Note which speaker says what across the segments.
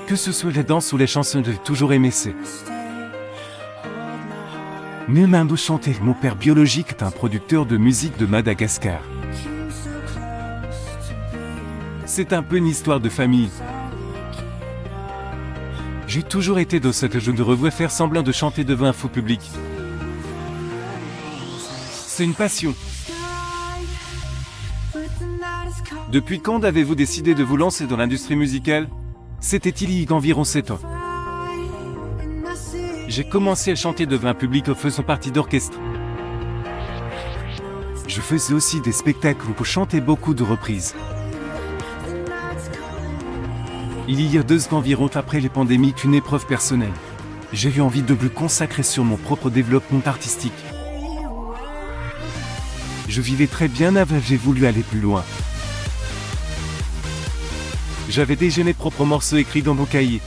Speaker 1: Que ce soit la danse ou les chansons, j'ai toujours aimé ces. Né d'où chanter, mon père biologique est un producteur de musique de Madagascar. C'est un peu une histoire de famille. J'ai toujours été dans cette je ne revois faire semblant de chanter devant un faux public. C'est une passion. Depuis quand avez-vous décidé de vous lancer dans l'industrie musicale? C'était il y a environ 7 ans. J'ai commencé à chanter devant un public en faisant partie d'orchestre. Je faisais aussi des spectacles où je chantais beaucoup de reprises. Il y a 2 ans environ, après les pandémies, une épreuve personnelle. J'ai eu envie de me consacrer sur mon propre développement artistique. Je vivais très bien avant, j'ai voulu aller plus loin. J'avais déjà mes propres morceaux écrits dans mon cahier.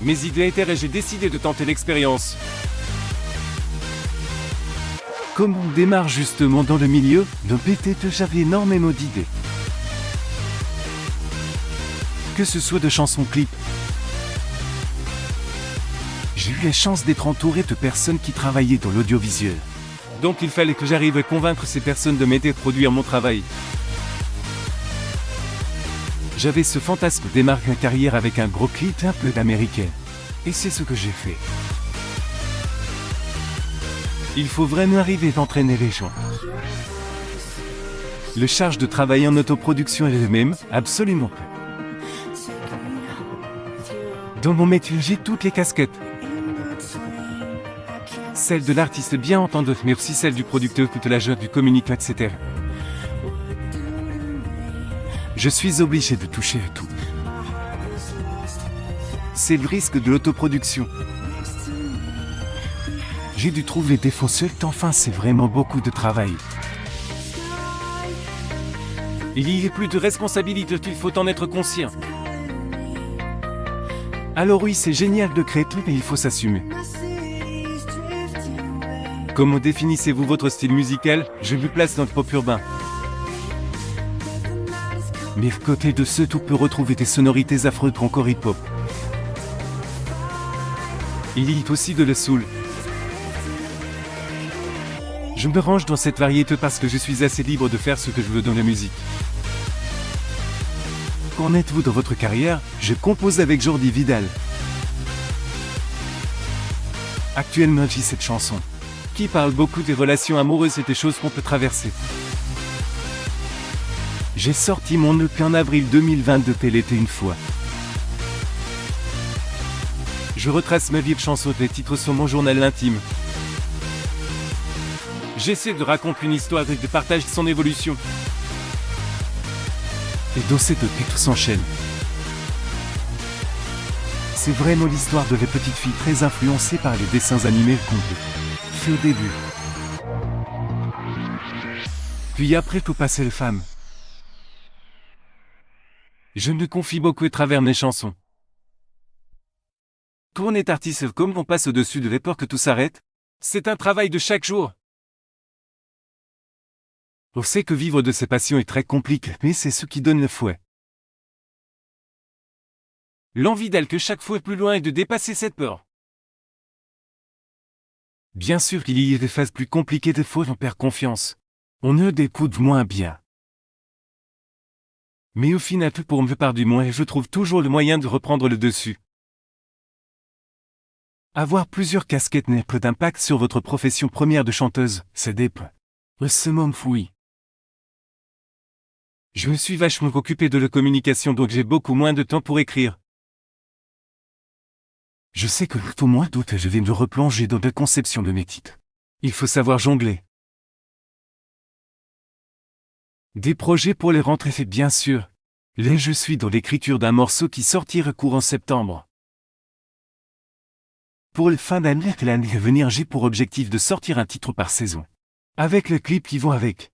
Speaker 1: Mes idées étaient et j'ai décidé de tenter l'expérience. Comme on démarre justement dans le milieu, de peut-être j'avais énormément d'idées. Que ce soit de chansons clips. J'ai eu la chance d'être entouré de personnes qui travaillaient dans l'audiovisuel. Donc il fallait que j'arrive à convaincre ces personnes de m'aider à produire mon travail. J'avais ce fantasme de démarrer une carrière avec un gros clip un peu d'américain. Et c'est ce que j'ai fait. Il faut vraiment arriver à entraîner les gens. Le charge de travailler en autoproduction est le même, absolument pas. Dans mon métier, j'ai toutes les casquettes. Celle de l'artiste bien entendu, mais aussi celle du producteur, de l'agent, du communicant, etc. Je suis obligé de toucher à tout. C'est le risque de l'autoproduction. J'ai dû trouver des défauts seuls, enfin c'est vraiment beaucoup de travail. Il y a plus de responsabilité, il faut en être conscient. Alors oui, c'est génial de créer tout, mais il faut s'assumer. Comment définissez-vous votre style musical? Je me place dans le pop urbain. Mais à côté de ce, tout peut retrouver des sonorités affreuses encore hip-hop. Il y a aussi de la soul. Je me range dans cette variété parce que je suis assez libre de faire ce que je veux dans la musique. Qu'en êtes-vous dans votre carrière? Je compose avec Jordi Vidal. Actuellement, j'ai cette chanson qui parle beaucoup des relations amoureuses et des choses qu'on peut traverser. J'ai sorti mon EP en avril 2022, elle était une fois. Je retrace ma vie de chanson, les titres sont mon journal intime. J'essaie de raconter une histoire et de partager son évolution. Et dans cette EP tout s'enchaîne. C'est vraiment l'histoire de la petite fille très influencée par les dessins animés qu'on fait au début. Puis après tout passer les femmes. Je me confie beaucoup à travers mes chansons. Quand on est artiste, comme on passe au-dessus de l'époque que tout s'arrête, c'est un travail de chaque jour. On sait que vivre de ses passions est très compliqué, mais c'est ce qui donne le fouet. L'envie d'aller que chaque fois plus loin et de dépasser cette peur. Bien sûr qu'il y a des phases plus compliquées, des fois on perd confiance. On ne découvre moins bien. Mais au final, pour me part du moins, je trouve toujours le moyen de reprendre le dessus. Avoir plusieurs casquettes n'a peu d'impact sur votre profession première de chanteuse, c'est des points. Ce moment fouille. Je me suis vachement occupé de la communication, donc j'ai beaucoup moins de temps pour écrire. Je sais que tout au moins doute, je vais me replonger dans la conception de mes titres. Il faut savoir jongler. Des projets pour les rentrées, c'est bien sûr. Là, je suis dans l'écriture d'un morceau qui sortira courant septembre. Pour le fin d'année, l'année à venir, j'ai pour objectif de sortir un titre par saison. Avec les clips qui vont avec.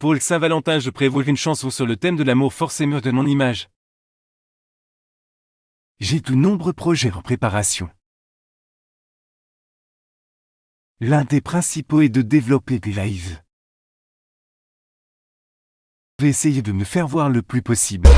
Speaker 1: Pour le Saint-Valentin, je prévois une chanson sur le thème de l'amour forcément de mon image. J'ai de nombreux projets en préparation. L'un des principaux est de développer des lives. Je vais essayer de me faire voir le plus possible.